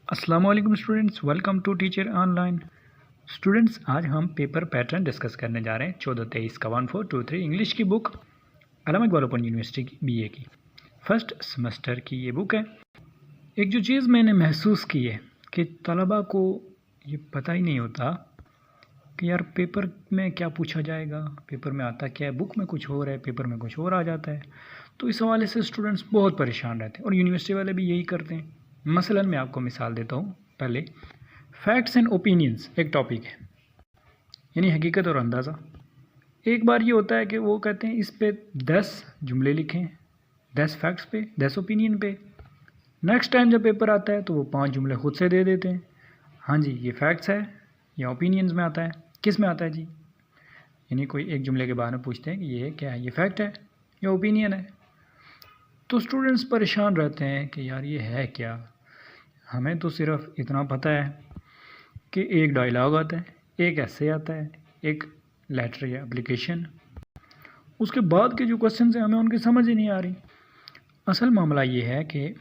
अस्सलाम वालेकुम students, welcome to teacher online. Students, आज हम पेपर पैटर्न डिस्कस करने जा रहे हैं 14-23 का 1423 इंग्लिश की बुक अल्लामा इकबाल ओपन यूनिवर्सिटी की बीए की फर्स्ट सेमेस्टर की ये बुक है। एक जो चीज़ मैंने महसूस की है कि तलबा को ये पता ही नहीं होता कि यार पेपर में क्या पूछा जाएगा, पेपर में आता क्या है, बुक में कुछ और है, पेपर में कुछ और आ जाता है। तो इस हवाले से स्टूडेंट्स बहुत परेशान रहते हैं और यूनिवर्सिटी वाले भी यही करते हैं। मसलन मैं आपको मिसाल देता हूँ। पहले फैक्ट्स एंड ओपिनियंस एक टॉपिक है, यानी हकीकत और अंदाज़ा। एक बार ये होता है कि वो कहते हैं इस पे 10 जुमले लिखें, 10 फैक्ट्स पे, 10 ओपिनियन पे। नेक्स्ट टाइम जब पेपर आता है तो वो 5 जुमले खुद से दे देते हैं। हाँ जी, ये फैक्ट्स है या ओपिनियंस में आता है, किस में आता है जी? यानी कोई एक जुमले के बारे में पूछते हैं कि ये क्या है, ये फैक्ट है या ओपिनियन है। तो स्टूडेंट्स परेशान रहते हैं कि यार ये है क्या। हमें तो सिर्फ इतना पता है कि एक डायलॉग आता है, एक ऐसे आता है, एक लेटर या एप्लीकेशन। उसके बाद के जो क्वेश्चन हैं हमें उनकी समझ ही नहीं आ रही। असल मामला ये है कि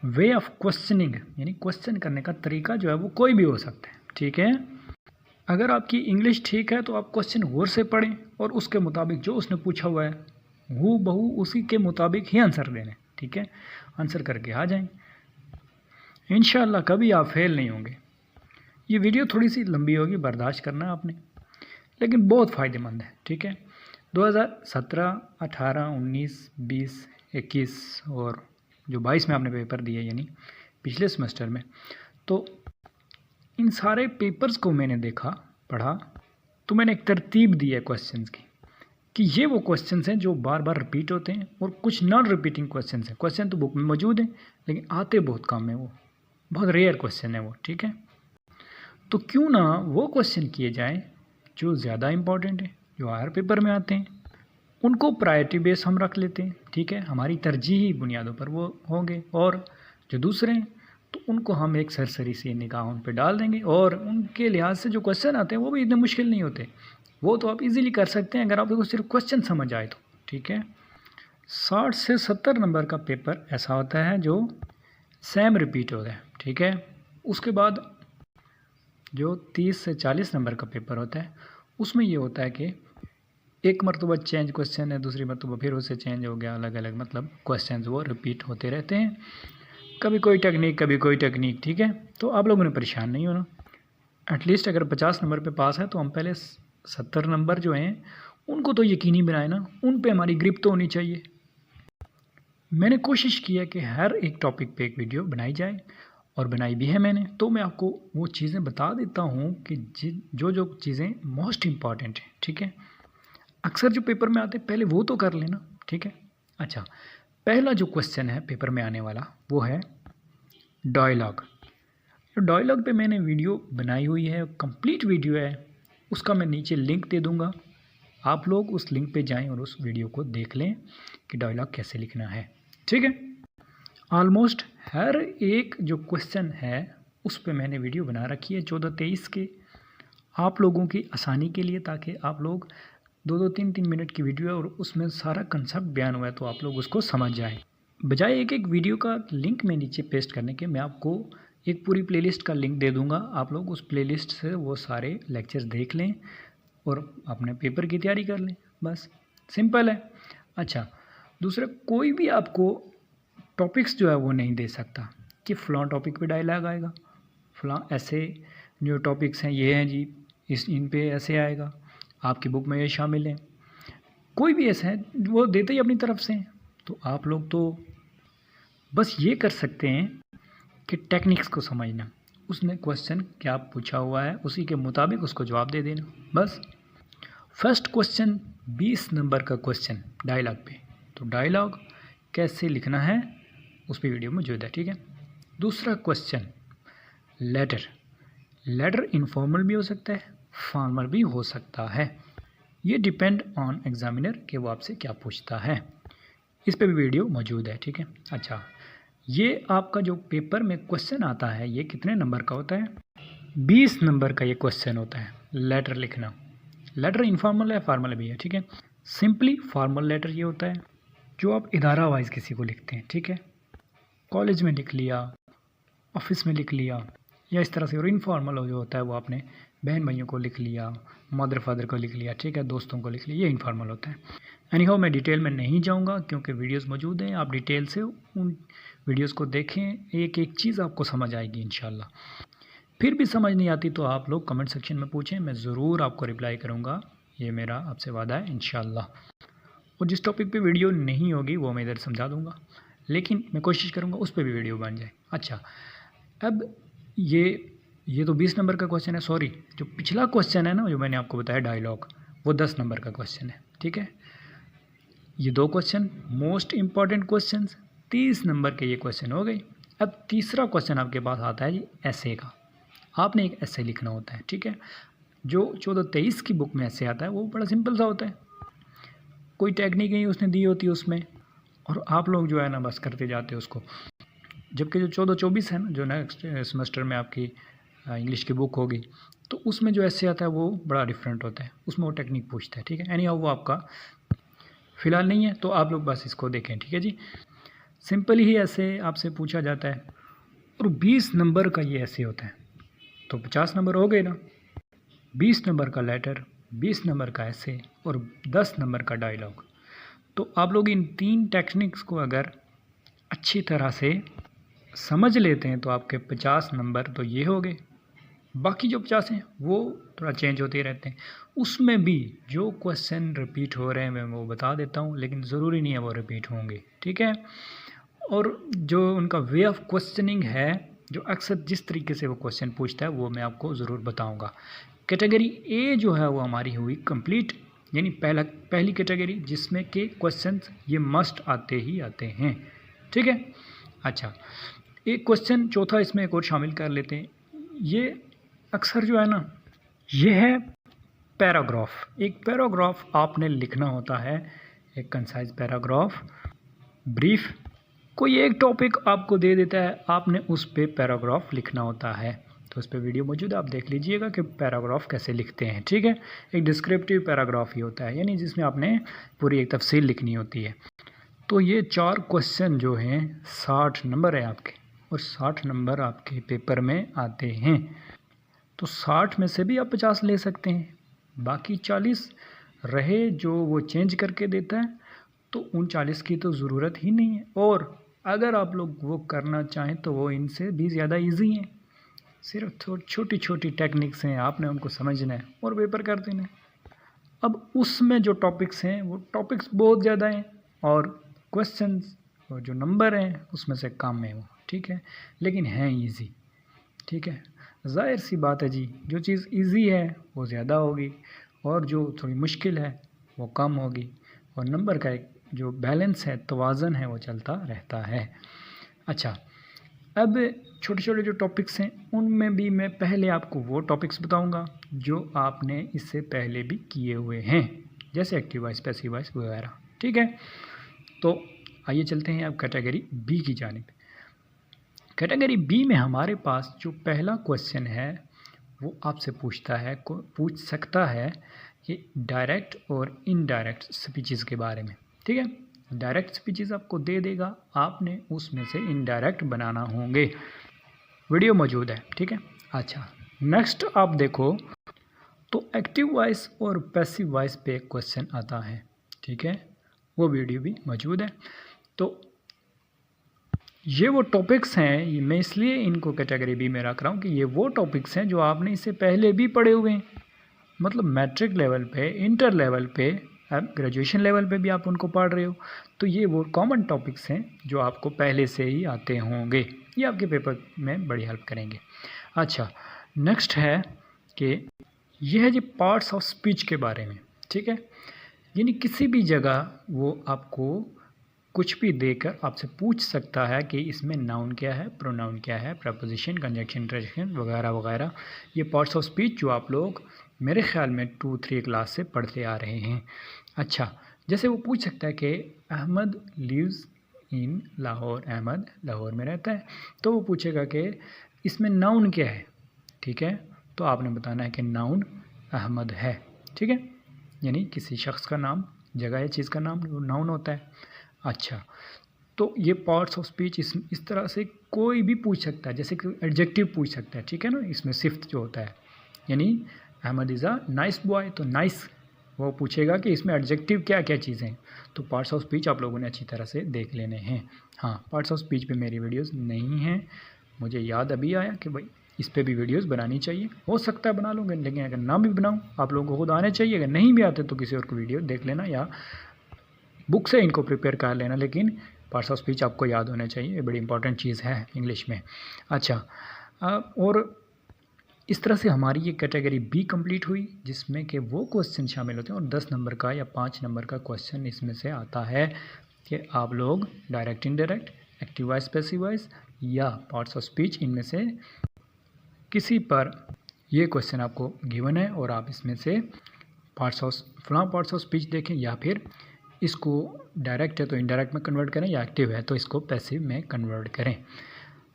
वे ऑफ क्वेश्चनिंग, यानी क्वेश्चन करने का तरीका जो है वो कोई भी हो सकता है, ठीक है। अगर आपकी इंग्लिश ठीक है तो आप क्वेश्चन गौर से पढ़ें और उसके मुताबिक जो उसने पूछा हुआ है हूबहू उसी के मुताबिक ही आंसर देने, ठीक है। आंसर करके आ जाएं, इंशाल्लाह कभी आप फेल नहीं होंगे। ये वीडियो थोड़ी सी लंबी होगी, बर्दाश्त करना आपने, लेकिन बहुत फ़ायदेमंद है, ठीक है। 2017, 18, 19, 20, 21 और जो 22 में आपने पेपर दिए यानी पिछले सेमेस्टर में, तो इन सारे पेपर्स को मैंने देखा, पढ़ा, तो मैंने एक तरतीब दी है क्वेश्चंस की कि ये वो क्वेश्चंस हैं जो बार बार रिपीट होते हैं और कुछ नॉन रिपीटिंग क्वेश्चंस हैं। क्वेश्चन तो बुक में मौजूद हैं लेकिन आते बहुत कम है, वो बहुत रेयर क्वेश्चन है वो, ठीक है। तो क्यों ना वो क्वेश्चन किए जाएं जो ज़्यादा इम्पॉर्टेंट है, जो हर पेपर में आते हैं, उनको प्रायोरिटी बेस हम रख लेते हैं, ठीक है। हमारी तरजीही बुनियादों पर वो होंगे और जो दूसरे हैं तो उनको हम एक सरसरी सी निगाह उन पर डाल देंगे और उनके लिहाज से जो क्वेश्चन आते हैं वो भी इतने मुश्किल नहीं होते। वो तो आप इजीली कर सकते हैं अगर आपको सिर्फ क्वेश्चन समझ आए तो, ठीक है। 60 से 70 नंबर का पेपर ऐसा होता है जो सेम रिपीट होता है, ठीक है। उसके बाद जो 30 से 40 नंबर का पेपर होता है उसमें ये होता है कि एक मरतबा चेंज क्वेश्चन है, दूसरी मरतबा फिर उससे चेंज हो गया, अलग अलग मतलब क्वेश्चंस वो रिपीट होते रहते हैं, कभी कोई टेक्निक कभी कोई टेक्निक, ठीक है। तो आप लोगों ने परेशान नहीं होना। एटलीस्ट अगर 50 नंबर पे पास है तो हम पहले 70 नंबर जो हैं उनको तो यकीनी बनाए ना, उन पे हमारी ग्रिप तो होनी चाहिए। मैंने कोशिश की है कि हर एक टॉपिक पे एक वीडियो बनाई जाए और बनाई भी है मैंने। तो मैं आपको वो चीज़ें बता देता हूँ कि जो जो चीज़ें मोस्ट इम्पॉर्टेंट हैं, ठीक है। अक्सर जो पेपर में आते हैं पहले वो तो कर लेना, ठीक है। अच्छा, पहला जो क्वेश्चन है पेपर में आने वाला वो है डायलॉग। डायलॉग पे मैंने वीडियो बनाई हुई है, कंप्लीट वीडियो है, उसका मैं नीचे लिंक दे दूँगा। आप लोग उस लिंक पे जाएं और उस वीडियो को देख लें कि डायलॉग कैसे लिखना है, ठीक है। ऑलमोस्ट हर एक जो क्वेश्चन है उस पे मैंने वीडियो बना रखी है 14-23 के, आप लोगों की आसानी के लिए, ताकि आप लोग 2-2, 3-3 मिनट की वीडियो है और उसमें सारा कंसेप्ट बयान हुआ है तो आप लोग उसको समझ जाएं। बजाय एक एक वीडियो का लिंक में नीचे पेस्ट करने के, मैं आपको एक पूरी प्लेलिस्ट का लिंक दे दूंगा। आप लोग उस प्लेलिस्ट से वो सारे लेक्चर्स देख लें और अपने पेपर की तैयारी कर लें, बस सिंपल है। अच्छा, दूसरा कोई भी आपको टॉपिक्स जो है वो नहीं दे सकता कि फ़लाँ टॉपिक पे डायलॉग आएगा, फ़लाँ ऐसे जो टॉपिक्स हैं ये हैं जी, इन पे ऐसे आएगा, आपकी बुक में ये शामिल है। कोई भी ऐसा है वो देते ही अपनी तरफ से हैं। तो आप लोग तो बस ये कर सकते हैं कि टेक्निक्स को समझना, उसने क्वेश्चन क्या पूछा हुआ है उसी के मुताबिक उसको जवाब दे देना, बस। फर्स्ट क्वेश्चन 20 नंबर का क्वेश्चन डायलॉग पे, तो डायलॉग कैसे लिखना है उस पर वीडियो मौजूद है, ठीक है। दूसरा क्वेश्चन लेटर। लेटर इनफॉर्मल भी हो सकता है, फॉर्मल भी हो सकता है, ये डिपेंड ऑन एग्जामिनर कि वो आपसे क्या पूछता है। इस पे भी वीडियो मौजूद है, ठीक है। अच्छा, ये आपका जो पेपर में क्वेश्चन आता है ये कितने नंबर का होता है? 20 नंबर का ये क्वेश्चन होता है, लेटर लिखना। लेटर इनफॉर्मल है, फॉर्मल भी है, ठीक है। सिंपली फॉर्मल लेटर ये होता है जो आप इदारा वाइज किसी को लिखते हैं, ठीक है। कॉलेज में लिख लिया, ऑफिस में लिख लिया, या इस तरह से। और इनफॉर्मल जो होता है वो आपने बहन भाइयों को लिख लिया, मदर फादर को लिख लिया, ठीक है, दोस्तों को लिख लिया, ये इनफॉर्मल होता है। एनी हाउ मैं डिटेल में नहीं जाऊंगा क्योंकि वीडियोस मौजूद हैं, आप डिटेल से उन वीडियोस को देखें, एक एक चीज़ आपको समझ आएगी इंशाल्लाह। फिर भी समझ नहीं आती तो आप लोग कमेंट सेक्शन में पूछें, मैं ज़रूर आपको रिप्लाई करूँगा, ये मेरा आपसे वादा है इंशाल्लाह। और जिस टॉपिक पे वीडियो नहीं होगी वो मैं इधर समझा दूँगा, लेकिन मैं कोशिश करूँगा उस पर भी वीडियो बन जाए। अच्छा, अब ये तो 20 नंबर का क्वेश्चन है। सॉरी, जो पिछला क्वेश्चन है ना, जो मैंने आपको बताया डायलॉग, वो 10 नंबर का क्वेश्चन है, ठीक है। ये 2 question most important question, 30 number के ये क्वेश्चन हो गए। अब तीसरा क्वेश्चन आपके पास आता है जी ऐसे का। आपने एक ऐसे लिखना होता है, ठीक है। जो 14-23 की बुक में ऐसे आता है वो बड़ा सिंपल सा होता है, कोई टेक्निक नहीं उसने दी होती उसमें, और आप लोग जो है ना बस करते जाते हो उसको। जबकि जो 14-24 है ना, जो नेक्स्ट सेमेस्टर में आपकी इंग्लिश की बुक होगी, तो उसमें जो ऐसे आता है वो बड़ा डिफरेंट होता है, उसमें वो टेक्निक पूछता है, ठीक है। एनी हाउ वो आपका फ़िलहाल नहीं है, तो आप लोग बस इसको देखें, ठीक है जी। सिंपल ही ऐसे आपसे पूछा जाता है, और 20 नंबर का ये ऐसे होता है, तो 50 नंबर हो गए ना। 20 नंबर का लेटर, 20 नंबर का ऐसे, और 10 नंबर का डायलॉग। तो आप लोग इन 3 टेक्निक्स को अगर अच्छी तरह से समझ लेते हैं तो आपके 50 नंबर तो ये हो गए। बाकी जो 50 हैं वो थोड़ा चेंज होते रहते हैं, उसमें भी जो क्वेश्चन रिपीट हो रहे हैं मैं वो बता देता हूँ, लेकिन ज़रूरी नहीं है वो रिपीट होंगे, ठीक है। और जो उनका वे ऑफ क्वेश्चनिंग है, जो अक्सर जिस तरीके से वो क्वेश्चन पूछता है वो मैं आपको ज़रूर बताऊँगा। कैटेगरी ए जो है वो हमारी हुई कंप्लीट, यानी पहली कैटेगरी जिसमें के क्वेश्चन ये मस्ट आते ही आते हैं, ठीक है। अच्छा, एक क्वेश्चन चौथा इसमें एक और शामिल कर लेते हैं। ये अक्सर जो है ना, ये है पैराग्राफ। एक पैराग्राफ आपने लिखना होता है, एक कंसाइज पैराग्राफ, ब्रीफ। कोई एक टॉपिक आपको दे देता है, आपने उस पे पैराग्राफ लिखना होता है, तो उस पर वीडियो मौजूद है, आप देख लीजिएगा कि पैराग्राफ कैसे लिखते हैं, ठीक है। एक डिस्क्रिप्टिव पैराग्राफ ही होता है, यानी जिसमें आपने पूरी एक तफसील लिखनी होती है। तो ये 4 क्वेश्चन जो हैं 60 नंबर है आपके, और 60 नंबर आपके पेपर में आते हैं। तो 60 में से भी आप 50 ले सकते हैं, बाकी 40 रहे जो वो चेंज करके देता है, तो उन 40 की तो ज़रूरत ही नहीं है। और अगर आप लोग वो करना चाहें तो वो इनसे भी ज़्यादा इजी हैं, सिर्फ छोटी छोटी टेक्निक्स हैं, आपने उनको समझना है और पेपर कर देना है। अब उसमें जो टॉपिक्स हैं वो टॉपिक्स बहुत ज़्यादा हैं, और क्वेश्चंस और जो नंबर हैं उसमें से कम है वो, ठीक है, लेकिन हैं ईजी, ठीक है। ज़ाहिर सी बात है जी, जो चीज़ इजी है वो ज़्यादा होगी, और जो थोड़ी मुश्किल है वो कम होगी, और नंबर का एक जो बैलेंस है, तवाज़न है, वो चलता रहता है। अच्छा, अब छोटे छोटे जो टॉपिक्स हैं उनमें भी मैं पहले आपको वो टॉपिक्स बताऊंगा जो आपने इससे पहले भी किए हुए हैं, जैसे एक्टिव वॉइस, पैसिव वॉइस वगैरह, ठीक है। तो आइए चलते हैं अब कैटेगरी बी की जानिब। कैटेगरी बी में हमारे पास जो पहला क्वेश्चन है वो आपसे पूछ सकता है कि डायरेक्ट और इनडायरेक्ट स्पीचेस के बारे में, ठीक है। डायरेक्ट स्पीचेस आपको दे देगा, आपने उसमें से इनडायरेक्ट बनाना होंगे, वीडियो मौजूद है, ठीक है। अच्छा, नेक्स्ट आप देखो तो एक्टिव वॉइस और पैसिव वॉइस पे क्वेश्चन आता है, ठीक है, वो वीडियो भी मौजूद है। तो ये वो टॉपिक्स हैं, मैं इसलिए इनको कैटेगरी बी में रख रहा हूँ कि ये वो टॉपिक्स हैं जो आपने इससे पहले भी पढ़े हुए हैं, मतलब मैट्रिक लेवल पे, इंटर लेवल पे, अब ग्रेजुएशन लेवल पे भी आप उनको पढ़ रहे हो, तो ये वो कॉमन टॉपिक्स हैं जो आपको पहले से ही आते होंगे, ये आपके पेपर में बड़ी हेल्प करेंगे। अच्छा, नेक्स्ट है कि यह है जी पार्ट्स ऑफ स्पीच के बारे में, ठीक है, यानी किसी भी जगह वो आपको कुछ भी देकर आपसे पूछ सकता है कि इसमें नाउन क्या है, प्रोनाउन क्या है, प्रपोजिशन, कंजंक्शन, इंटरजेक्शन वगैरह वगैरह। ये पार्ट्स ऑफ स्पीच जो आप लोग मेरे ख्याल में 2-3 क्लास से पढ़ते आ रहे हैं। अच्छा, जैसे वो पूछ सकता है कि अहमद लिव्स इन लाहौर, अहमद लाहौर में रहता है, तो वो पूछेगा कि इसमें नाउन क्या है, ठीक है, तो आपने बताना है कि नाउन अहमद है, ठीक है, यानी किसी शख्स का नाम, जगह या चीज़ का नाम नाउन होता है। अच्छा, तो ये पार्ट्स ऑफ स्पीच इस तरह से कोई भी पूछ सकता है, जैसे कि एडजेक्टिव पूछ सकता है, ठीक है ना। इसमें सिफ्त जो होता है, यानी Ahmad is a nice boy, तो नाइस वो पूछेगा कि इसमें एडजेक्टिव क्या क्या चीज़ें हैं। तो पार्ट्स ऑफ स्पीच आप लोगों ने अच्छी तरह से देख लेने हैं। हाँ, पार्ट्स ऑफ स्पीच पे मेरी वीडियोस नहीं हैं, मुझे याद अभी आया कि भाई इस पे भी वीडियोस बनानी चाहिए। हो सकता है बना लूँगा, लेकिन अगर ना भी बनाऊँ आप लोगों को खुद आने चाहिए। अगर नहीं भी आते तो किसी और को वीडियो देख लेना या बुक से इनको प्रिपेयर कर लेना, लेकिन पार्ट्स ऑफ स्पीच आपको याद होने चाहिए, ये बड़ी इंपॉर्टेंट चीज़ है इंग्लिश में। अच्छा, और इस तरह से हमारी ये कैटेगरी बी कंप्लीट हुई, जिसमें कि वो क्वेश्चन शामिल होते हैं और 10 नंबर का या 5 नंबर का क्वेश्चन इसमें से आता है कि आप लोग direct indirect, active voice, passive voice या पार्ट्स ऑफ स्पीच, इनमें से किसी पर ये क्वेश्चन आपको गिवन है और आप इसमें से पार्ट्स ऑफ स्पीच देखें, या फिर इसको डायरेक्ट है तो इनडायरेक्ट में कन्वर्ट करें, या एक्टिव है तो इसको पैसिव में कन्वर्ट करें।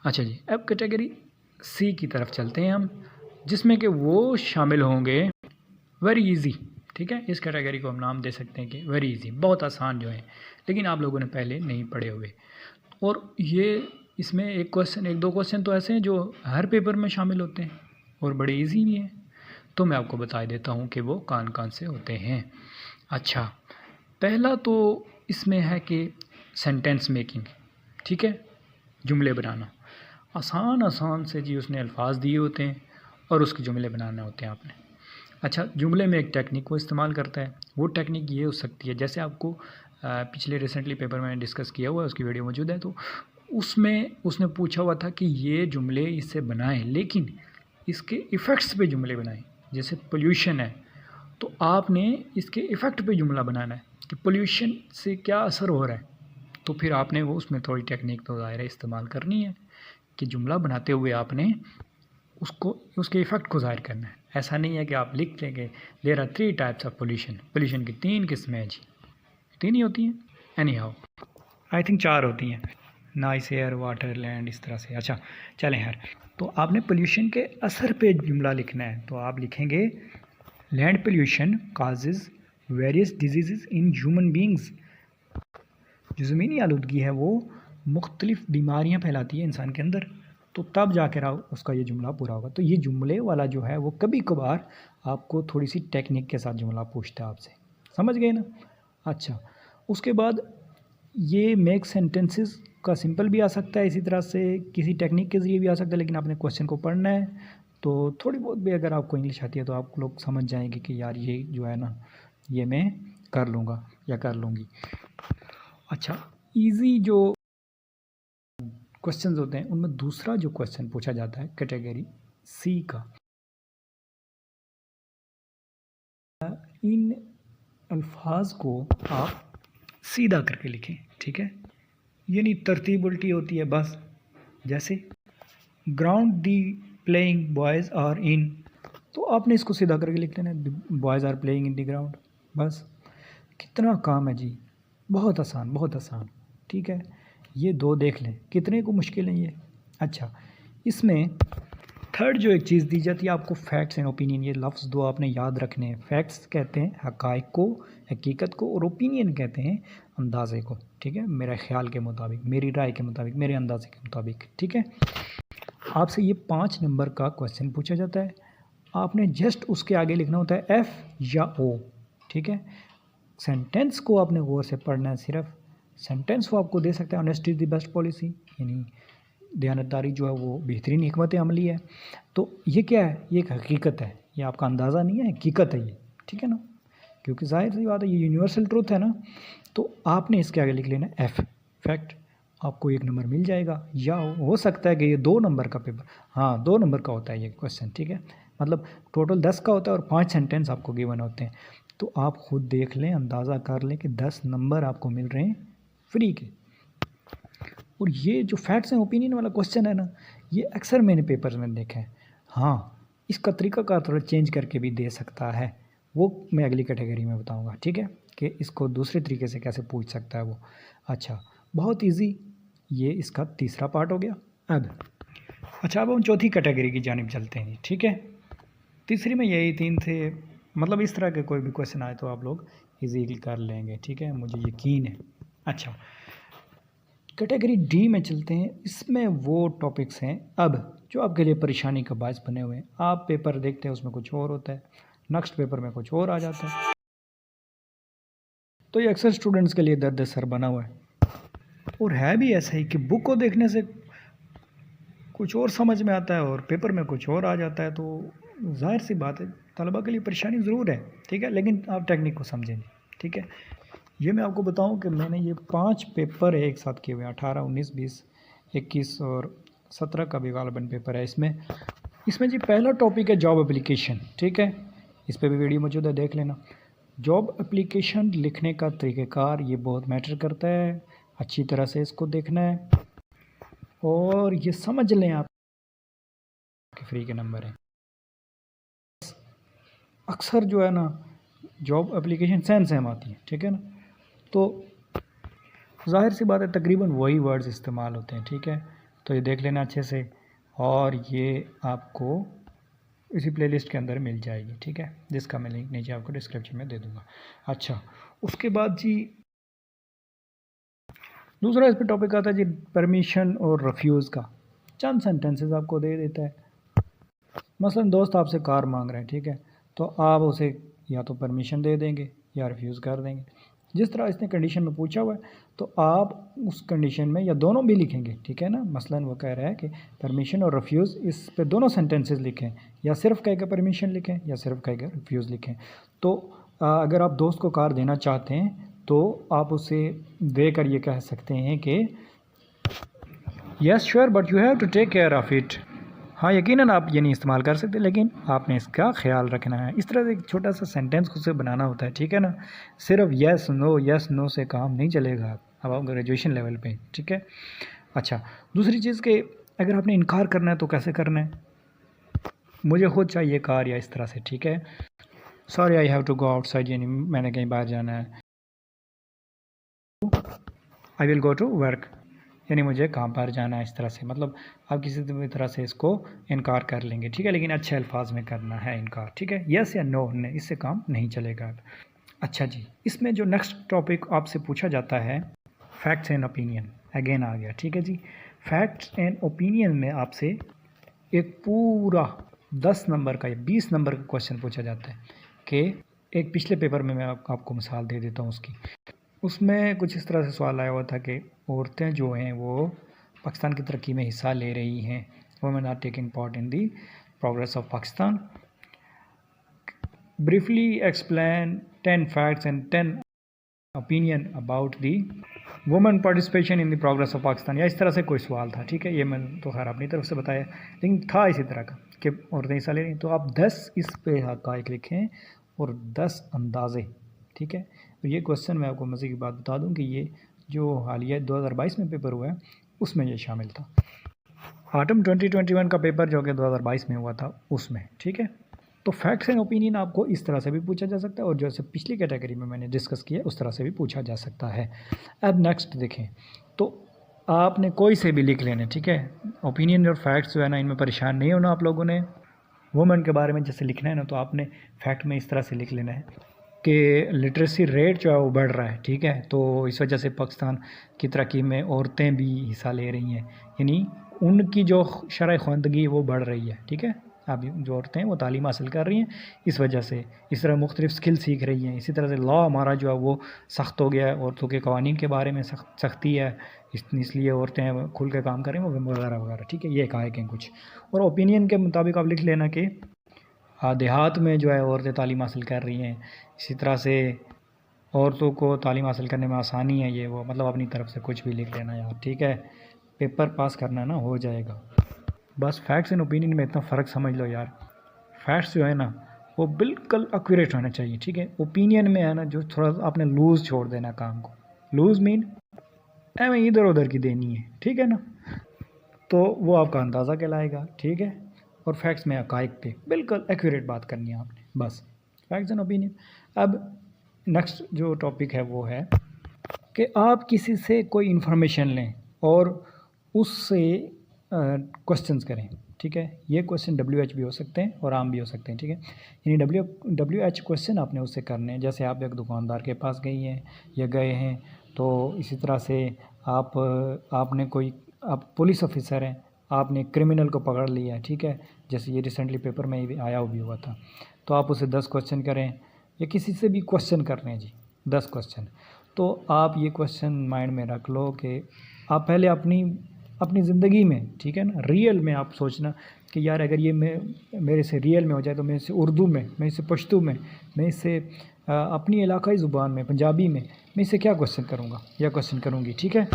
अच्छा जी, अब कैटेगरी सी की तरफ चलते हैं हम, जिसमें कि वो शामिल होंगे वेरी इजी, ठीक है। इस कैटेगरी को हम नाम दे सकते हैं कि वेरी इजी, बहुत आसान जो है, लेकिन आप लोगों ने पहले नहीं पढ़े हुए। और ये इसमें एक दो क्वेश्चन तो ऐसे हैं जो हर पेपर में शामिल होते हैं और बड़े इजी भी हैं, तो मैं आपको बता देता हूँ कि वो कौन कौन से होते हैं। अच्छा, पहला तो इसमें है कि सेंटेंस मेकिंग, ठीक है, जुमले बनाना। आसान से जी उसने अल्फाज दिए होते हैं और उसके जुमले बनाने होते हैं आपने। अच्छा, जुमले में एक टेक्निक वो इस्तेमाल करता है, वो टेक्निक ये हो सकती है, जैसे आपको पिछले रिसेंटली पेपर में डिस्कस किया हुआ है, उसकी वीडियो मौजूद है, तो उसमें उसने पूछा हुआ था कि ये जुमले इससे बनाएं, लेकिन इसके इफ़ेक्ट्स पे जुमले बनाएं। जैसे पोल्यूशन है तो आपने इसके इफ़ेक्ट पे जुमला बनाना है कि पोल्यूशन से क्या असर हो रहा है, तो फिर आपने वो उसमें थोड़ी टेक्निक तो ज़ाहिर है इस्तेमाल करनी है कि जुमला बनाते हुए आपने उसको उसके इफ़ेक्ट को ज़ाहिर करना है। ऐसा नहीं है कि आप लिख लेंगे there are 3 types of pollution की 3 किस्में हैं जी, 3 ही होती हैं, एनी हाउ आई थिंक 4 होती हैं, नाइस एयर, वाटर, लैंड, इस तरह से। अच्छा चलें यार, तो आपने पोल्यूशन के असर पे जुमला लिखना है, तो आप लिखेंगे land pollution causes various disease in human beings. जो ज़मीनी आलूदगी है वो मुख्तलिफ़ बीमारियाँ फैलाती है इंसान के अंदर, तो तब जाकर उसका ये जुमला पूरा होगा। तो ये जुमले वाला जो है वो कभी कभार आपको थोड़ी सी टेक्निक के साथ जुमला पूछता है आपसे, समझ गए ना। अच्छा, उसके बाद ये मेक सेंटेंसेस का सिंपल भी आ सकता है, इसी तरह से किसी टेक्निक के ज़रिए भी आ सकता है, लेकिन आपने क्वेश्चन को पढ़ना है, तो थोड़ी बहुत भी अगर आपको इंग्लिश आती है तो आप लोग समझ जाएंगे कि यार ये जो है ना ये मैं कर लूँगा या कर लूँगी। अच्छा, इजी जो क्वेश्चंस होते हैं उनमें दूसरा जो क्वेश्चन पूछा जाता है कैटेगरी सी का, इन अल्फाज को आप सीधा करके लिखें, ठीक है, यानी तरतीब उल्टी होती है बस। जैसे ground the playing boys are in, तो आपने इसको सीधा करके लिख लेना, boys are playing in the ground, बस। कितना काम है जी, बहुत आसान, ठीक है। ये 2 देख लें, कितने को मुश्किल है ये। अच्छा, इसमें थर्ड जो एक चीज़ दी जाती है आपको, फैक्ट्स एंड ओपिनियन, ये लफ्ज़ 2 आपने याद रखने हैं। फैक्ट्स कहते हैं हक़ाइक़ को, हकीकत को, और ओपिनियन कहते हैं अंदाज़े को, ठीक है, मेरे ख़्याल के मुताबिक, मेरी राय के मुताबिक, मेरे अंदाज़े के मुताबिक, ठीक है। आपसे ये 5 नंबर का क्वेश्चन पूछा जाता है, आपने जस्ट उसके आगे लिखना होता है एफ़ या ओ, ठीक है। सेंटेंस को आपने गौर से पढ़ना है, सिर्फ सेंटेंस वो आपको दे सकता है honesty is the best policy, यानी दयानतदारी जो है वो बेहतरीन हिकमत अमली है। तो ये क्या है, ये एक हकीकत है, ये आपका अंदाज़ा नहीं है, हकीकत है ये, ठीक है ना, क्योंकि ज़ाहिर सी बात है ये यूनिवर्सल ट्रूथ है ना। तो आपने इसके आगे लिख लेना एफ़, फैक्ट, आपको 1 नंबर मिल जाएगा, या हो सकता है कि ये 2 नंबर का पेपर, हाँ 2 नंबर का होता है ये क्वेश्चन, ठीक है, मतलब टोटल 10 का होता है और 5 सेंटेंस आपको गिवन होते हैं। तो आप खुद देख लें, अंदाज़ा कर लें कि 10 नंबर आपको मिल रहे हैं फ्री के। और ये जो फैक्ट्स एंड ओपिनियन वाला क्वेश्चन है ना, ये अक्सर मैंने पेपर्स में देखा है। हाँ, इसका तरीका का थोड़ा चेंज करके भी दे सकता है, वो मैं अगली कैटेगरी में बताऊंगा, ठीक है, कि इसको दूसरे तरीके से कैसे पूछ सकता है वो। अच्छा, बहुत इजी, ये इसका तीसरा पार्ट हो गया। अब हम चौथी कैटेगरी की जानिब चलते हैं, ठीक है। तीसरी में यही 3 थे, मतलब इस तरह के कोई भी क्वेश्चन आए तो आप लोग इजीली कर लेंगे, ठीक है, मुझे यकीन है। अच्छा, कैटेगरी डी में चलते हैं। इसमें वो टॉपिक्स हैं अब जो आपके लिए परेशानी का बायस बने हुए हैं। आप पेपर देखते हैं उसमें कुछ और होता है, नेक्स्ट पेपर में कुछ और आ जाता है। तो ये अक्सर स्टूडेंट्स के लिए दर्द सर बना हुआ है, और है भी ऐसा ही कि बुक को देखने से कुछ और समझ में आता है और पेपर में कुछ और आ जाता है। तो जाहिर सी बात है तलबा के लिए परेशानी ज़रूर है, ठीक है, लेकिन आप टेक्निक को समझेंगे, ठीक है। ये मैं आपको बताऊं कि मैंने ये 5 पेपर एक साथ किए हुए हैं, 18, 19, 20, 21 और 17 का भी गालिबन पेपर है इसमें जी पहला टॉपिक है जॉब एप्लीकेशन, ठीक है। इस पर भी वीडियो मौजूद है, देख लेना। जॉब एप्लीकेशन लिखने का तरीक़ेकार ये बहुत मैटर करता है, अच्छी तरह से इसको देखना है और ये समझ लें आप कि फ्री के नंबर हैं। अक्सर जो है ना जॉब एप्लीकेशन सेम सेम आती है, ठीक है ना। तो ज़ाहिर सी बात है तकरीबन वही वर्ड्स इस्तेमाल होते हैं, ठीक है। तो ये देख लेना अच्छे से, और ये आपको इसी प्लेलिस्ट के अंदर मिल जाएगी, ठीक है, जिसका मैं लिंक नीचे आपको डिस्क्रिप्शन में दे दूँगा। अच्छा, उसके बाद जी दूसरा इस पर टॉपिक आता है जी परमिशन और रिफ्यूज़ का। चंद सेंटेंसेस आपको दे देता है। मसलन दोस्त आपसे कार मांग रहे हैं, ठीक है, तो आप उसे या तो परमिशन दे देंगे या रिफ्यूज़ कर देंगे। जिस तरह इसने कंडीशन में पूछा हुआ है तो आप उस कंडीशन में या दोनों भी लिखेंगे, ठीक है ना। मसलन वो कह रहा है कि परमिशन और रिफ्यूज़, इस पे दोनों सेंटेंसेस लिखें, या सिर्फ कहेगा परमिशन लिखें या सिर्फ कहेगा रिफ्यूज़ लिखें। तो अगर आप दोस्त को कार देना चाहते हैं तो आप उसे देकर ये कह सकते हैं कि yes sure but you have to take care of it. हाँ, यकीनन आप ये नहीं इस्तेमाल कर सकते, लेकिन आपने इसका ख्याल रखना है। इस तरह से एक छोटा सा सेंटेंस खुद से बनाना होता है, ठीक है ना। सिर्फ यस नो से काम नहीं चलेगा अब आप ग्रेजुएशन लेवल पे, ठीक है। अच्छा, दूसरी चीज़ कि अगर आपने इनकार करना है तो कैसे करना है। मुझे खुद चाहिए कार, या इस तरह से, ठीक है। Sorry I have to go outside, यानी मैंने कहीं बाहर जाना है। I will go to work, यानी मुझे काम पर जाना है, इस तरह से। मतलब आप किसी भी तरह से इसको इनकार कर लेंगे, ठीक है, लेकिन अच्छे अल्फाज में करना है इनकार, ठीक है। यस या नो, इससे काम नहीं चलेगा। अच्छा जी, इसमें जो नेक्स्ट टॉपिक आपसे पूछा जाता है फैक्ट्स एंड ओपिनियन, अगेन आ गया, ठीक है जी। फैक्ट्स एंड ओपिनियन में आपसे एक पूरा 10 नंबर का या 20 नंबर का क्वेश्चन पूछा जाता है कि एक पिछले पेपर में मैं आपको मिसाल दे देता हूँ उसकी। उसमें कुछ इस तरह से सवाल आया हुआ था कि औरतें जो हैं वो पाकिस्तान की तरक्की में हिस्सा ले रही हैं, women are taking part in the progress of Pakistan. Briefly explain 10 facts and 10 opinion about the women participation in the progress of Pakistan, या इस तरह से कोई सवाल था, ठीक है। ये मैंने तो खैर अपनी तरफ से बताया, लेकिन था इसी तरह का कि औरतें हिस्सा ले रही। तो आप 10 इस पे हक़ाइक़ लिखें और 10 अंदाज़े, ठीक है। तो ये क्वेश्चन मैं आपको मज़े की बात बता दूं कि ये जो हालिया 2022 में पेपर हुआ है उसमें ये शामिल था। ऑटम 2021 का पेपर जो कि 2022 में हुआ था उसमें, ठीक है। तो फैक्ट्स एंड ओपिनियन आपको इस तरह से भी पूछा जा सकता है, और जैसे पिछली कैटेगरी में मैंने डिस्कस किया उस तरह से भी पूछा जा सकता है। अब नेक्स्ट देखें, तो आपने कोई से भी लिख लेने, ठीक है। ओपिनियन और फैक्ट्स जो है ना, इनमें परेशान नहीं होना आप लोगों ने। वुमेन के बारे में जैसे लिखना है ना, तो आपने फैक्ट में इस तरह से लिख लेना है कि लिटरेसी रेट जो है वो बढ़ रहा है, ठीक है। तो इस वजह से पाकिस्तान की तरक्की में औरतें भी हिस्सा ले रही हैं, यानी उनकी जो शरह ख़वानदगी वो बढ़ रही है, ठीक है। अब जो औरतें हैं वो तालीम हासिल कर रही हैं इस वजह से, इस तरह मुख्तलिफ़ स्किल सीख रही हैं। इसी तरह से लॉ हमारा जो है वो सख्त हो गया है, औरतों के कवानीन के बारे में सख्ती है, इसलिए औरतें खुल के काम करें वगैरह वगैरह, ठीक है। ये कहा कि कुछ और ओपिनियन के मुताबिक आप लिख लेना कि देहात में जो है औरतें तालीम हासिल कर रही हैं, इसी तरह से औरतों को तालीम हासिल करने में आसानी है, ये वो, मतलब अपनी तरफ से कुछ भी लिख लेना यार, ठीक है। पेपर पास करना ना हो जाएगा। बस फैक्ट्स एंड ओपिनियन में इतना फ़र्क समझ लो यार, फैक्ट्स जो है ना वो बिल्कुल एक्यूरेट होना चाहिए, ठीक है। ओपिनियन में है ना जो थोड़ा आपने लूज़ छोड़ देना काम को, लूज़ मीन एवं इधर उधर की देनी है, ठीक है ना, तो वो आपका अंदाज़ा कहलाएगा, ठीक है। और फैक्ट्स में हक़ाइक़ पे बिल्कुल एक्यूरेट बात करनी है आपने, बस फैक्ट्स एंड ओपिनियन। अब नेक्स्ट जो टॉपिक है वो है कि आप किसी से कोई इन्फॉर्मेशन लें और उससे क्वेश्चंस करें, ठीक है। ये क्वेश्चन WH भी हो सकते हैं और आम भी हो सकते हैं, ठीक है। यानी WH क्वेश्चन आपने उससे करने हैं। जैसे आप एक दुकानदार के पास गई हैं या गए हैं, तो इसी तरह से आप पुलिस ऑफिसर हैं, आपने क्रिमिनल को पकड़ लिया है, ठीक है, जैसे ये रिसेंटली पेपर में भी आया भी हुआ था, तो आप उसे 10 क्वेश्चन करें या किसी से भी क्वेश्चन कर रहे हैं जी 10 क्वेश्चन, तो आप ये क्वेश्चन माइंड में रख लो कि आप पहले अपनी ज़िंदगी में, ठीक है ना, रियल में आप सोचना कि यार अगर ये मेरे से रियल में हो जाए तो मैं इसे उर्दू में, मैं इसे पश्तो में, मैं इसे अपनी इलाकाई ज़ुबान में, पंजाबी में, मैं इसे क्या क्वेश्चन करूँगा या क्वेश्चन करूँगी, ठीक है।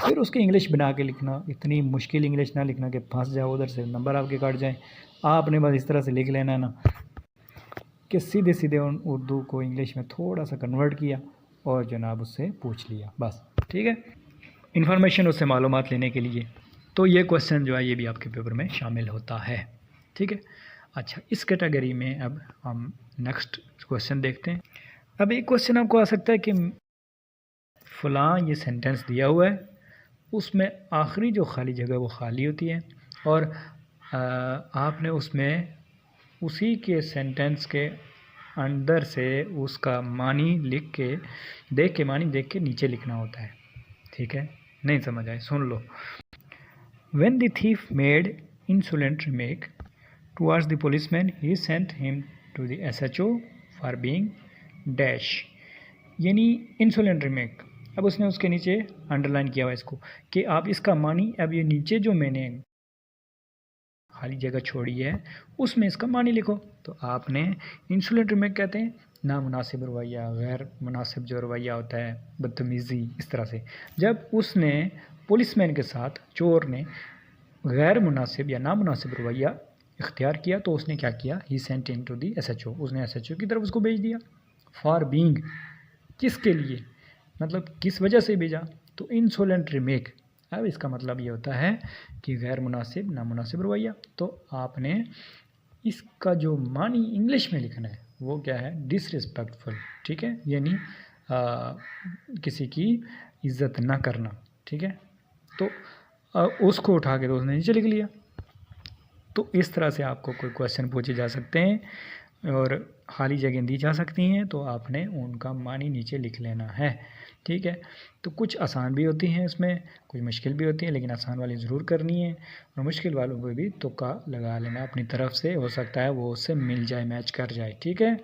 फिर उसकी इंग्लिश बना के लिखना, इतनी मुश्किल इंग्लिश ना लिखना कि फंस जाओ उधर से नंबर आपके काट जाएँ। आपने बस इस तरह से लिख लेना ना कि सीधे सीधे उन उर्दू को इंग्लिश में थोड़ा सा कन्वर्ट किया और जनाब उससे पूछ लिया, बस, ठीक है, इन्फॉर्मेशन उससे मालूमात लेने के लिए। तो ये क्वेश्चन जो है ये भी आपके पेपर में शामिल होता है, ठीक है। अच्छा, इस कैटेगरी में अब हम नेक्स्ट क्वेश्चन देखते हैं। अब एक क्वेश्चन आपको आ सकता है कि फ़लाँ ये सेंटेंस दिया हुआ है, उसमें आखिरी जो खाली जगह वो खाली होती है और आपने उसमें उसी के सेंटेंस के अंदर से उसका मानी मानी देख के नीचे लिखना होता है, ठीक है। नहीं समझ आए, सुन लो। When the thief made insolent remark towards the policeman, he sent him to the SHO for being dash, यानी insolent remark। अब उसने उसके नीचे अंडरलाइन किया हुआ इसको कि आप इसका मानी, अब ये नीचे जो मैंने खाली जगह छोड़ी है उसमें इसका मानी लिखो। तो आपने इंसुलेट रिमेक कहते हैं नामुनासिब रवैया, गैर मुनासिब जो रवैया होता है, बदतमीज़ी, इस तरह से। जब उसने पुलिसमैन के साथ चोर ने गैर मुनासिब या नामुनासिब रवैया इख्तियार किया तो उसने क्या किया, he sent him to the SHO, उसने SHO की तरफ उसको भेज दिया। फॉर बीइंग, किसके लिए, मतलब किस वजह से भेजा, तो इंसोलेंट रिमेक। अब इसका मतलब ये होता है कि गैर मुनासिब, नामुनासिब रवैया। तो आपने इसका जो मानी इंग्लिश में लिखना है वो क्या है, डिसरिस्पेक्टफुल, ठीक है, यानी किसी की इज़्ज़त ना करना, ठीक है। तो उसको उठा के तो उसने नीचे लिख लिया। तो इस तरह से आपको कोई क्वेश्चन पूछे जा सकते हैं और खाली जगह दी जा सकती हैं, तो आपने उनका मानी नीचे लिख लेना है, ठीक है। तो कुछ आसान भी होती हैं इसमें, कुछ मुश्किल भी होती हैं, लेकिन आसान वाली ज़रूर करनी है और मुश्किल वालों को भी तुक्का लगा लेना अपनी तरफ से, हो सकता है वो उससे मिल जाए, मैच कर जाए, ठीक है।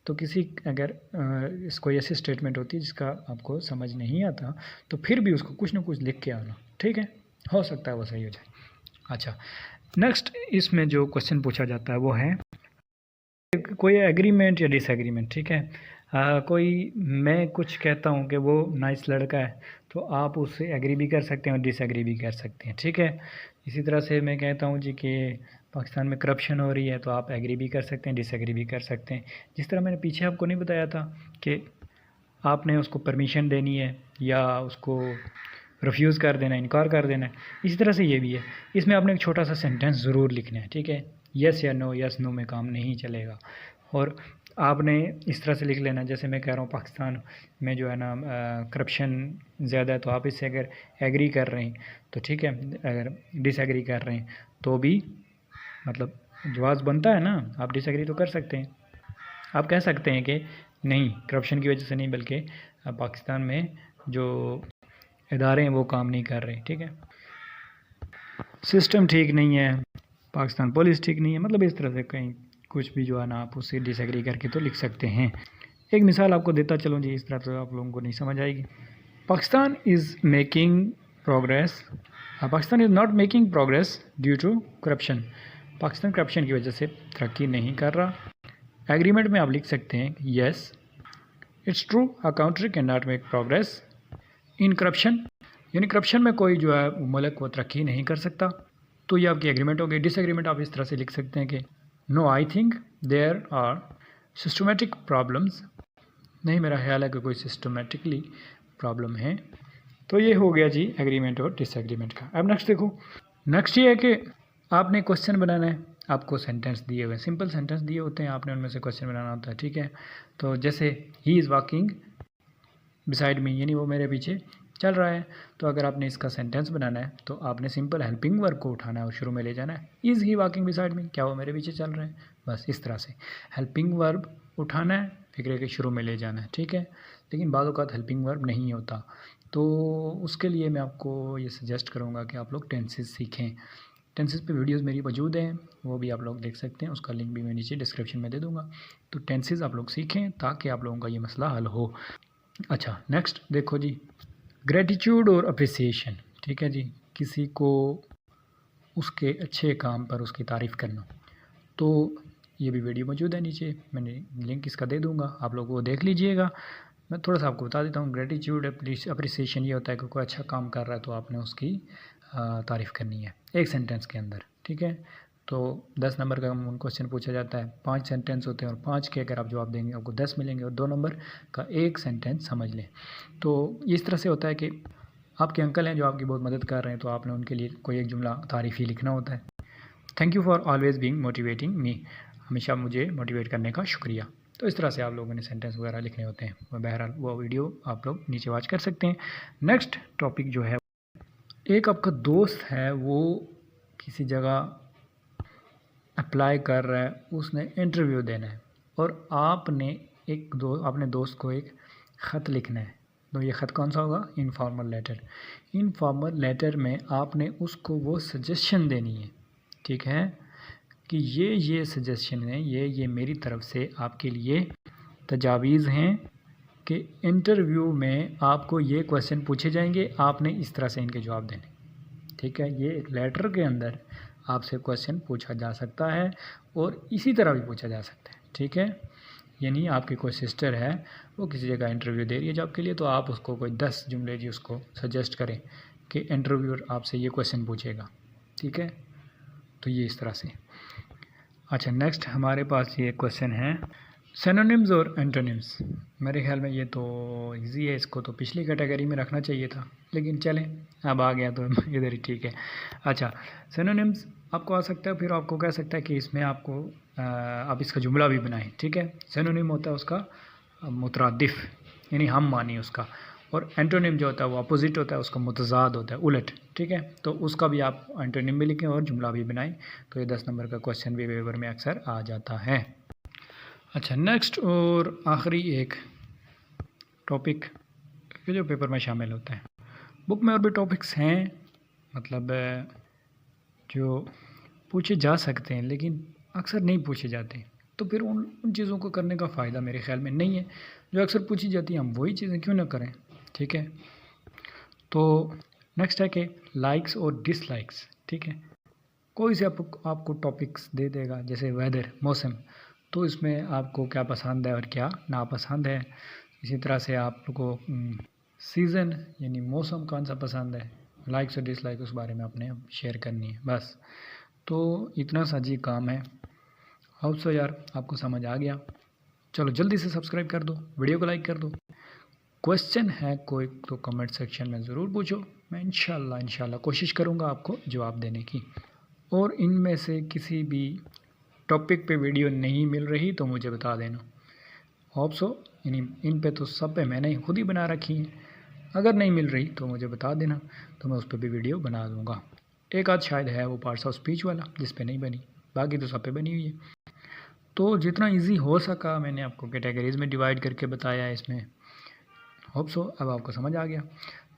तो किसी अगर कोई ऐसी स्टेटमेंट होती है जिसका आपको समझ नहीं आता तो फिर भी उसको कुछ ना कुछ लिख के आना, ठीक है, हो सकता है वो सही हो जाए। अच्छा, नेक्स्ट इसमें जो क्वेश्चन पूछा जाता है वो है कोई एग्रीमेंट या डिसएग्रीमेंट, ठीक है। मैं कुछ कहता हूँ कि वो नाइस लड़का है तो आप उससे एग्री भी कर सकते हैं और डिसएग्री भी कर सकते हैं, ठीक है। इसी तरह से मैं कहता हूँ जी कि पाकिस्तान में करप्शन हो रही है तो आप एग्री भी कर सकते हैं, डिसएग्री भी कर सकते हैं। जिस तरह मैंने पीछे आपको नहीं बताया था कि आपने उसको परमिशन देनी है या उसको रिफ्यूज़ कर देना, इनकार कर देना है, इसी तरह से ये भी है। इसमें आपने एक छोटा सा सेंटेंस ज़रूर लिखना है, ठीक है। येस या नो, येस नो में काम नहीं चलेगा। और आपने इस तरह से लिख लेना, जैसे मैं कह रहा हूँ पाकिस्तान में जो है ना करप्शन ज़्यादा है, तो आप इससे अगर एग्री कर रहे हैं तो ठीक है, अगर डिसएग्री कर रहे हैं तो भी मतलब जवाब बनता है ना, आप डिसएग्री तो कर सकते हैं। आप कह सकते हैं कि नहीं, करप्शन की वजह से नहीं, बल्कि पाकिस्तान में जो इदारे हैं वो काम नहीं कर रहे, ठीक है, सिस्टम ठीक नहीं है, पाकिस्तान पुलिस ठीक नहीं है, मतलब इस तरह से कहीं कुछ भी जो है ना आप उससे डिसएग्री करके तो लिख सकते हैं। एक मिसाल आपको देता चलूँ जी, इस तरह से आप लोगों को नहीं समझ आएगी। Pakistan is making progress, Pakistan is not making progress due to corruption, Pakistan corruption की वजह से तरक्की नहीं कर रहा। एग्रीमेंट में आप लिख सकते हैं yes it's true a country can not make progress in corruption, यानी करप्शन में कोई जो है मुल्क वो तरक्की नहीं कर सकता। तो ये आपकी एग्रीमेंट हो गई। डिसएग्रीमेंट आप इस तरह से लिख सकते हैं कि no I think there are systematic problems, नहीं मेरा ख्याल है कि कोई सिस्टमेटिकली प्रॉब्लम है। तो ये हो गया जी एग्रीमेंट और डिसएग्रीमेंट का। अब नेक्स्ट देखो, नेक्स्ट ये है कि आपने क्वेश्चन बनाना है, आपको सेंटेंस दिए हुए, सिंपल सेंटेंस दिए होते हैं, आपने उनमें से क्वेश्चन बनाना होता है, ठीक है। तो जैसे he is walking beside me, यानी वो मेरे पीछे चल रहा है। तो अगर आपने इसका सेंटेंस बनाना है तो आपने सिंपल हेल्पिंग वर्ब को उठाना है और शुरू में ले जाना है। Is he walking beside me, क्या वो मेरे पीछे चल रहे हैं, बस इस तरह से हेल्पिंग वर्ब उठाना है, फिक्रे के शुरू में ले जाना है, ठीक है। लेकिन बाद औक़ात हेल्पिंग वर्ब नहीं होता, तो उसके लिए मैं आपको ये सजेस्ट करूँगा कि आप लोग टेंसेस सीखें। टेंसेस पे वीडियोस मेरी मौजूद हैं, वो भी आप लोग देख सकते हैं, उसका लिंक भी मैं नीचे डिस्क्रिप्शन में दे दूँगा। तो टेंसेस आप लोग सीखें ताकि आप लोगों का ये मसला हल हो। अच्छा, नेक्स्ट देखो जी, ग्रेटिट्यूड और अप्रिसिएशन। ठीक है जी, किसी को उसके अच्छे काम पर उसकी तारीफ़ करना। तो ये भी वीडियो मौजूद है नीचे, मैंने लिंक इसका दे दूँगा, आप लोग वो देख लीजिएगा। मैं थोड़ा सा आपको बता देता हूँ। ग्रेटिट्यूड अप्रिसिएशन ये होता है कि कोई अच्छा काम कर रहा है तो आपने उसकी तारीफ़ करनी है एक सेंटेंस के अंदर। ठीक है, तो 10 नंबर का क्वेश्चन पूछा जाता है, 5 सेंटेंस होते हैं और 5 के अगर आप जवाब देंगे आपको 10 मिलेंगे और 2 नंबर का एक सेंटेंस समझ लें। तो इस तरह से होता है कि आपके अंकल हैं जो आपकी बहुत मदद कर रहे हैं, तो आपने उनके लिए कोई एक जुमला तारीफ़ी लिखना होता है। Thank you for always being motivating me, हमेशा मुझे मोटिवेट करने का शुक्रिया। तो इस तरह से आप लोगों ने सेंटेंस वगैरह लिखने होते हैं। वो बहरहाल वो वीडियो आप लोग नीचे वॉच कर सकते हैं। नेक्स्ट टॉपिक जो है, एक आपका दोस्त है वो किसी जगह अप्लाई कर रहा है, उसने इंटरव्यू देना है और आपने अपने दोस्त को एक ख़त लिखना है। तो ये ख़त कौन सा होगा? Informal letter. इनफॉर्मल लेटर में आपने उसको वो सजेशन देनी है, ठीक है, कि ये सजेशन है, ये मेरी तरफ से आपके लिए तजावीज़ हैं कि इंटरव्यू में आपको ये क्वेश्चन पूछे जाएंगे, आपने इस तरह से इनके जवाब देने। ठीक है, ये एक लेटर के अंदर आपसे क्वेश्चन पूछा जा सकता है और इसी तरह भी पूछा जा सकता है। ठीक है, यानी आपकी कोई सिस्टर है, वो किसी जगह इंटरव्यू दे रही है जॉब के लिए, तो आप उसको कोई 10 जुमले जी उसको सजेस्ट करें कि इंटरव्यूअर आपसे ये क्वेश्चन पूछेगा। ठीक है, तो ये इस तरह से। अच्छा, नेक्स्ट हमारे पास ये क्वेश्चन है, सिनोनिम्स और एंटोनिम्स। मेरे ख्याल में ये तो इजी है, इसको तो पिछली कैटेगरी में रखना चाहिए था, लेकिन चलें अब आ गया तो इधर ही ठीक है। अच्छा, सिनोनिम्स आपको आ सकता है, फिर आपको कह सकता है कि इसमें आपको आप इसका जुमला भी बनाएं। ठीक है, सिनोनिम होता है उसका मुतरादिफ, यानी हम मानी उसका, और एंटोनिम जो होता है वो अपोजिट होता है, उसका मुतज़ाद होता है, उलट। ठीक है, तो उसका भी आप एंटोनिम भी लिखें और जुमला भी बनाएं, तो ये 10 नंबर का क्वेश्चन भी पेपर में अक्सर आ जाता है। अच्छा, नेक्स्ट और आखिरी एक टॉपिक जो पेपर में शामिल होता है, बुक में और भी टॉपिक्स हैं, मतलब जो पूछे जा सकते हैं लेकिन अक्सर नहीं पूछे जाते, तो फिर उन चीज़ों को करने का फ़ायदा मेरे ख्याल में नहीं है। जो अक्सर पूछी जाती हैं हम वही चीज़ें क्यों ना करें। ठीक है, तो नेक्स्ट है कि लाइक्स और डिसलाइक्स। ठीक है, कोई से आपको टॉपिक्स दे देगा, जैसे वेदर, मौसम, तो इसमें आपको क्या पसंद है और क्या नापसंद है। इसी तरह से आपको सीज़न यानी मौसम कौन सा पसंद है, लाइक्स और डिसलाइक उस बारे में आपने शेयर करनी है, बस। तो इतना सा जी काम है। होप सो यार आपको समझ आ गया। चलो जल्दी से सब्सक्राइब कर दो, वीडियो को लाइक कर दो। क्वेश्चन है कोई तो कमेंट सेक्शन में ज़रूर पूछो, मैं इंशाल्लाह कोशिश करूँगा आपको जवाब देने की। और इनमें से किसी भी टॉपिक पे वीडियो नहीं मिल रही तो मुझे बता देना। होप सो, यानी इन पे तो सब पे मैंने खुद ही बना रखी है, अगर नहीं मिल रही तो मुझे बता देना, तो मैं उस पर भी वीडियो बना दूँगा। एक आध शायद है वो पार्ट्स ऑफ स्पीच वाला जिस पे नहीं बनी, बाकी तो सब पे बनी हुई है। तो जितना इजी हो सका मैंने आपको कैटेगरीज़ में डिवाइड करके बताया है इसमें। होप सो अब आपको समझ आ गया।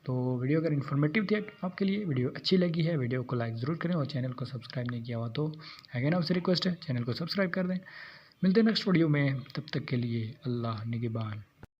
तो वीडियो अगर इन्फॉर्मेटिव थी आपके लिए, वीडियो अच्छी लगी है, वीडियो को लाइक ज़रूर करें और चैनल को सब्सक्राइब नहीं किया हुआ तो अगेन आपसे रिक्वेस्ट है चैनल को सब्सक्राइब कर दें। मिलते हैं नेक्स्ट वीडियो में, तब तक के लिए अल्लाह निगहबान।